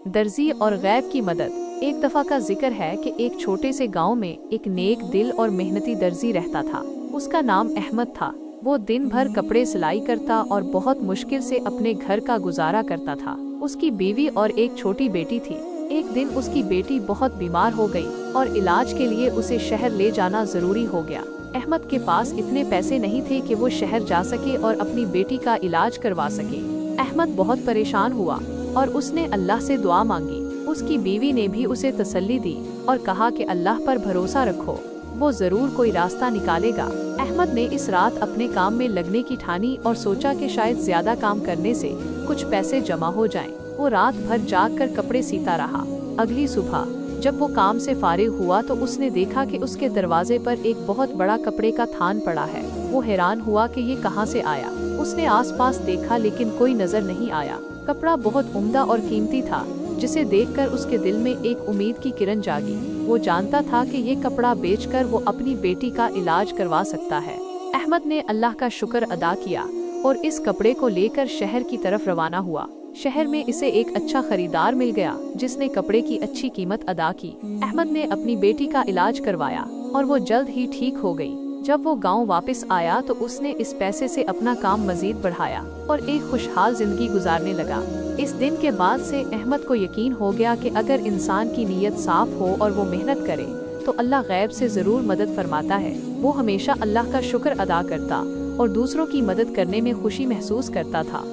दर्जी और गैब की मदद। एक दफा का जिक्र है कि एक छोटे से गांव में एक नेक दिल और मेहनती दर्जी रहता था। उसका नाम अहमद था। वो दिन भर कपड़े सिलाई करता और बहुत मुश्किल से अपने घर का गुजारा करता था। उसकी बीवी और एक छोटी बेटी थी। एक दिन उसकी बेटी बहुत बीमार हो गई और इलाज के लिए उसे शहर ले जाना जरूरी हो गया। अहमद के पास इतने पैसे नहीं थे कि वो शहर जा सके और अपनी बेटी का इलाज करवा सके। अहमद बहुत परेशान हुआ और उसने अल्लाह से दुआ मांगी। उसकी बीवी ने भी उसे तसल्ली दी और कहा कि अल्लाह पर भरोसा रखो, वो जरूर कोई रास्ता निकालेगा। अहमद ने इस रात अपने काम में लगने की ठानी और सोचा कि शायद ज्यादा काम करने से कुछ पैसे जमा हो जाएं। वो रात भर जाग कर कपड़े सीता रहा। अगली सुबह जब वो काम से फारिग हुआ तो उसने देखा कि उसके दरवाजे पर एक बहुत बड़ा कपड़े का थान पड़ा है। वो हैरान हुआ कि ये कहाँ से आया। उसने आसपास देखा लेकिन कोई नजर नहीं आया। कपड़ा बहुत उम्दा और कीमती था, जिसे देखकर उसके दिल में एक उम्मीद की किरण जागी। वो जानता था कि ये कपड़ा बेचकर वो अपनी बेटी का इलाज करवा सकता है। अहमद ने अल्लाह का शुक्र अदा किया और इस कपड़े को लेकर शहर की तरफ रवाना हुआ। शहर में इसे एक अच्छा खरीदार मिल गया जिसने कपड़े की अच्छी कीमत अदा की। अहमद ने अपनी बेटी का इलाज करवाया और वो जल्द ही ठीक हो गई। जब वो गांव वापस आया तो उसने इस पैसे से अपना काम मजीद बढ़ाया और एक खुशहाल जिंदगी गुजारने लगा। इस दिन के बाद से अहमद को यकीन हो गया कि अगर इंसान की नीयत साफ हो और वो मेहनत करे तो अल्लाह गैब से जरूर मदद फरमाता है। वो हमेशा अल्लाह का शुक्र अदा करता और दूसरों की मदद करने में खुशी महसूस करता था।